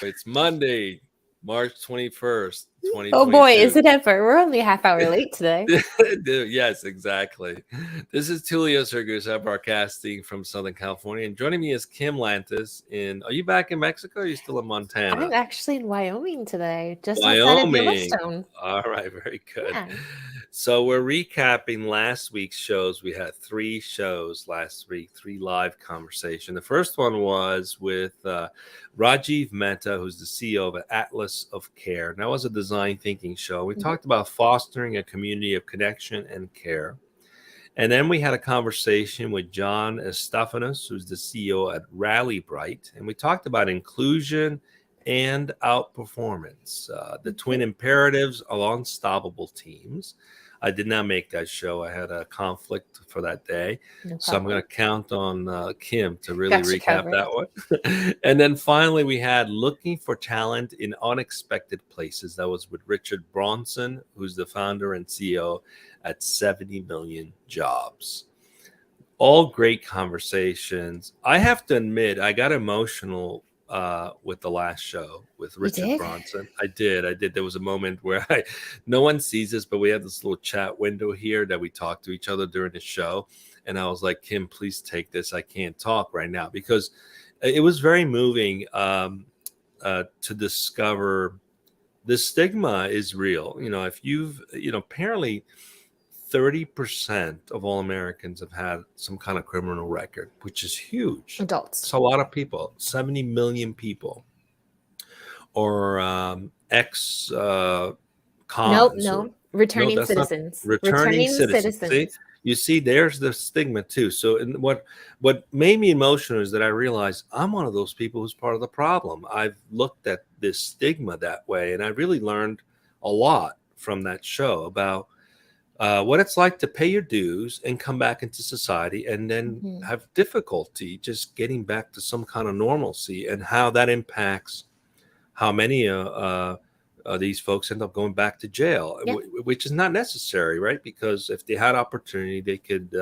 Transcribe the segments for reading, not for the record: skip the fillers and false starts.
It's Monday, March 21st, Oh boy, is 2022. it ever? We're only a half hour late today. Yes, exactly. This is Tulio Sergusa broadcasting from Southern California. And joining me is Kim Lantis are you back in Mexico or are you still in I'm Montana? actually in Wyoming today, just outside of Wyoming. Yellowstone. All right, very good. Yeah. So we're recapping last week's shows. We had three shows last week, three live conversation. The first one was with Rajiv Mehta, who's the CEO of Atlas of Care. And that was a design thinking show. We Mhm. talked about fostering a community of connection and care. And then we had a conversation with John Estafanous, who's the CEO at RallyBright. And we talked about inclusion and outperformance, the twin Okay. imperatives of unstoppable teams. I did not make that show. I had a conflict for that day. No So I'm going problem. to count on Kim to really Got you recap covered. that one. And then finally, we had looking for talent in unexpected places. That was with Richard Bronson, who's the founder and CEO at 70 million jobs. All great conversations. I have to admit, I got emotional with the last show with You Richard did? Bronson. I did. I did. There was a moment where no one sees this, but we have this little chat window here that we talk to each other during the show. And I was like, Kim, please take this. I can't talk right now because it was very moving to discover the stigma is real. If apparently 30% of all Americans have had some kind of criminal record, which is huge. Adults. It's a lot of people, 70 million people, or ex Nope, cons, or no. no, Returning that's not citizens. returning Returning citizens. See, citizens. you see, there's the stigma too. So, what made me emotional is that I realized I'm one of those people who's part of the problem. I've looked at this stigma that way, and I really learned a lot from that show about what it's like to pay your dues and come back into society and then Mhm. have difficulty just getting back to some kind of normalcy, and how that impacts how many these folks end up going back to jail, Yeah. which is not necessary, right? Because if they had opportunity, they could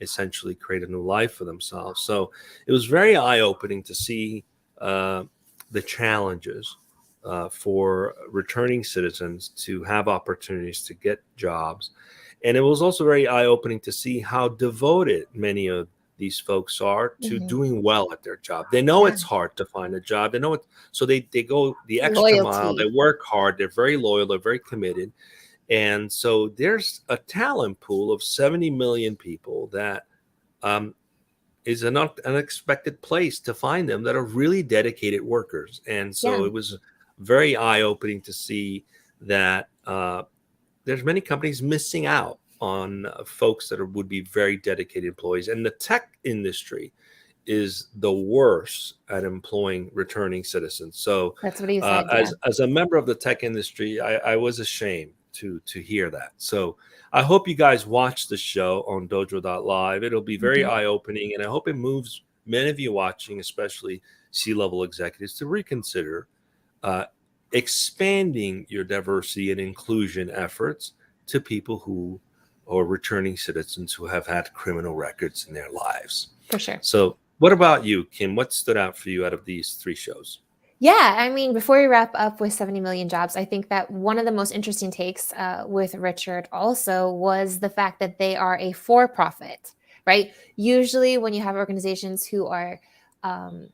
essentially create a new life for themselves. So it was very eye-opening to see uh, the challenges for returning citizens to have opportunities to get jobs. And it was also very eye-opening to see how devoted many of these folks are to Hmm. doing well at their job. They know Yeah. it's hard to find a job. They know it, so they go the extra mile. They Loyalty. work hard. They're very loyal. They're very committed. And so there's a talent pool of 70 million people that um, is an unexpected place to find them that are really dedicated workers. And Yeah. so it was very eye-opening to see that there's many companies missing out on folks that would be very dedicated employees. And the tech industry is the worst at employing returning citizens. So, That's what he said. Yeah. as a member of the tech industry, I was ashamed to hear that. So, I hope you guys watch the show on dojo.live. It'll be very Hmm. eye opening, and I hope it moves many of you watching, especially C-level executives, to reconsider uh, expanding your diversity and inclusion efforts to people who are returning citizens who have had criminal records in their lives. For sure. So, what about you, Kim? What stood out for you out of these three shows? Yeah, I mean, before we wrap up with 70 million jobs, I think that one of the most interesting takes with Richard also was the fact that they are a for profit, right? Usually, when you have organizations who are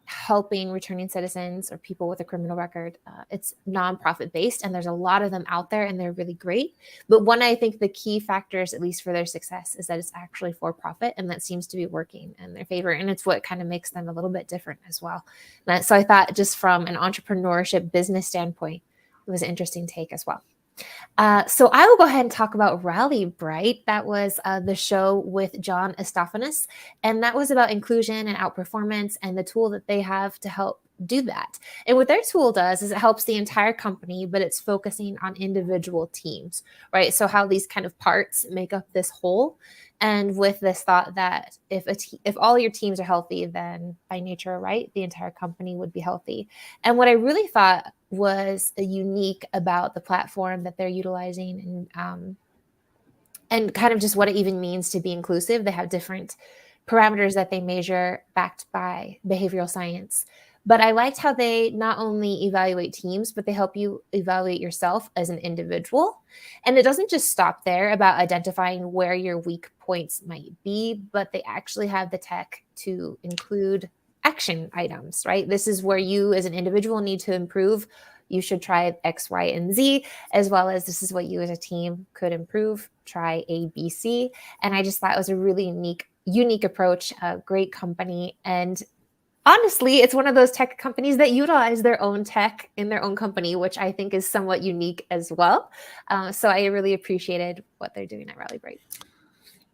helping returning citizens or people with a criminal record, it's nonprofit based, and there's a lot of them out there, and they're really great. But one, I think the key factors, at least for their success, is that it's actually for profit, and that seems to be working in their favor. And it's what kind of makes them a little bit different as well. So I thought, just from an entrepreneurship business standpoint, it was an interesting take as well. So I will go ahead and talk about RallyBright. That was the show with John Estafanous, and that was about inclusion and outperformance and the tool that they have to help do that. And what their tool does is it helps the entire company, but it's focusing on individual teams, right? So how these kind of parts make up this whole. And with this thought that if all your teams are healthy, then by nature, right, the entire company would be healthy. And what I really thought was unique about the platform that they're utilizing, and kind of just what it even means to be inclusive. They have different parameters that they measure backed by behavioral science. But I liked how they not only evaluate teams, but they help you evaluate yourself as an individual. And it doesn't just stop there about identifying where your weak points might be, but they actually have the tech to include action items, right? This is where you as an individual need to improve. You should try X, Y, and Z, as well as this is what you as a team could improve. Try A, B, C. And I just thought it was a really unique approach, a great company. And honestly, it's one of those tech companies that utilize their own tech in their own company, which I think is somewhat unique as well. So I really appreciated what they're doing at RallyBright.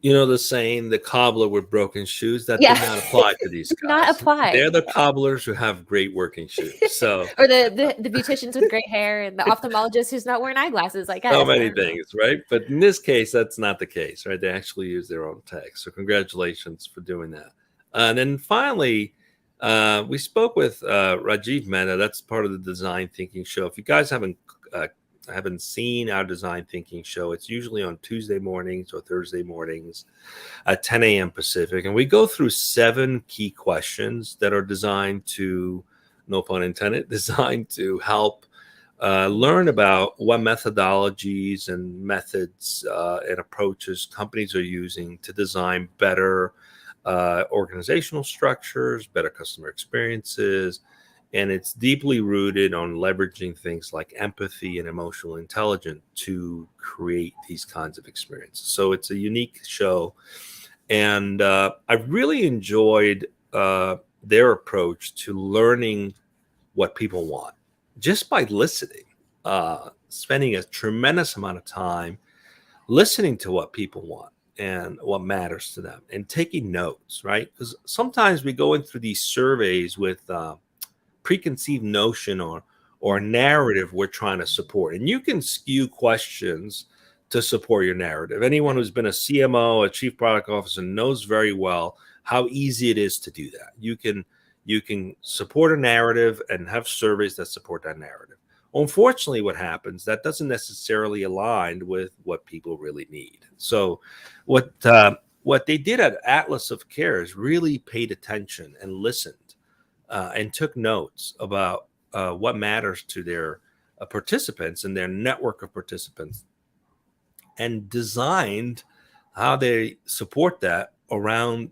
You know the saying, the cobbler with broken shoes, that Yeah. did not apply to these Did guys. not apply. They're the cobblers who have great working shoes. So Or the beauticians with great hair and the ophthalmologist who's not wearing eyeglasses, I guess. so many things, right? But in this case, that's not the case, right? They actually use their own tech. So congratulations for doing that. And then finally, we spoke with Rajiv Mehta. That's part of the Design Thinking Show. If you guys haven't seen our Design Thinking Show, it's usually on Tuesday mornings or Thursday mornings at 10 a.m. Pacific. And we go through 7 key questions that are designed to, no pun intended, designed to help learn about what methodologies and methods and approaches companies are using to design better organizational structures, better customer experiences. And it's deeply rooted on leveraging things like empathy and emotional intelligence to create these kinds of experiences. So it's a unique show. And I really enjoyed their approach to learning what people want just by listening, spending a tremendous amount of time listening to what people want and what matters to them and taking notes, right? Because sometimes we go in through these surveys with preconceived notion or narrative we're trying to support. And you can skew questions to support your narrative. Anyone who's been a CMO, a chief product officer, knows very well how easy it is to do that. You can support a narrative and have surveys that support that narrative. Unfortunately, what happens, that doesn't necessarily align with what people really need. So what they did at Atlas of Care is really paid attention and listened and took notes about what matters to their participants and their network of participants, and designed how they support that around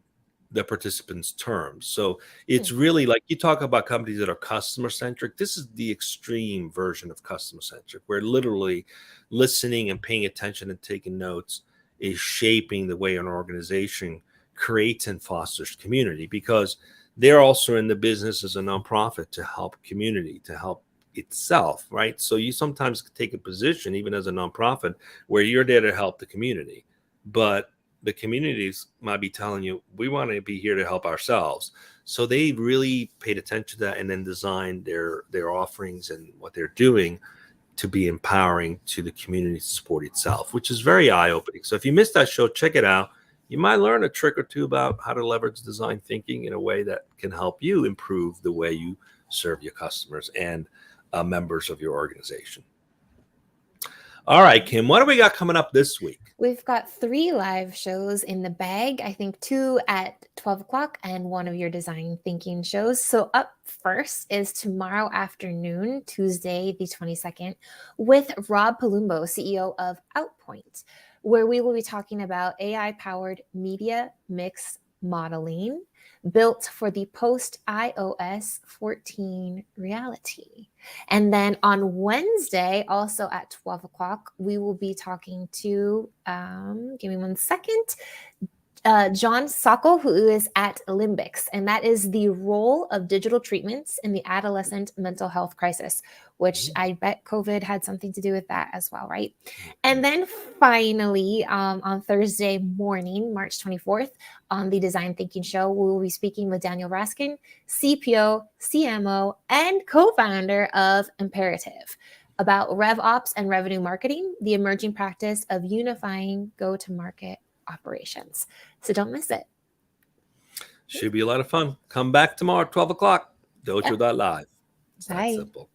the participants' terms. So it's really like, you talk about companies that are customer centric. This is the extreme version of customer centric, where literally listening and paying attention and taking notes is shaping the way an organization creates and fosters community, because they're also in the business as a nonprofit to help community, to help itself, right? So you sometimes take a position, even as a nonprofit, where you're there to help the community, but the communities might be telling you, we want to be here to help ourselves. So they really paid attention to that and then designed their offerings and what they're doing to be empowering to the community to support itself, which is very eye-opening. So if you missed that show, check it out. You might learn a trick or two about how to leverage design thinking in a way that can help you improve the way you serve your customers and members of your organization. All right, Kim, what do we got coming up this week? We've got 3 live shows in the bag. I think 2 at 12 o'clock and 1 of your design thinking shows. So up first is tomorrow afternoon, Tuesday, the 22nd, with Rob Palumbo, CEO of Outpoint, where we will be talking about AI-powered media mix modeling built for the post-iOS 14 reality. And then on Wednesday, also at 12 o'clock, we will be talking to, give me one second, John Sokol, who is at Limbics, and that is the role of digital treatments in the adolescent mental health crisis, which I bet COVID had something to do with that as well, right? And then finally, on Thursday morning, March 24th, on the Design Thinking Show, we will be speaking with Daniel Raskin, CPO, CMO, and co-founder of Imperative, about RevOps and revenue marketing, the emerging practice of unifying go-to-market operations. So don't miss it. Should be a lot of fun. Come back tomorrow at 12 o'clock, dojo.live. It's that simple.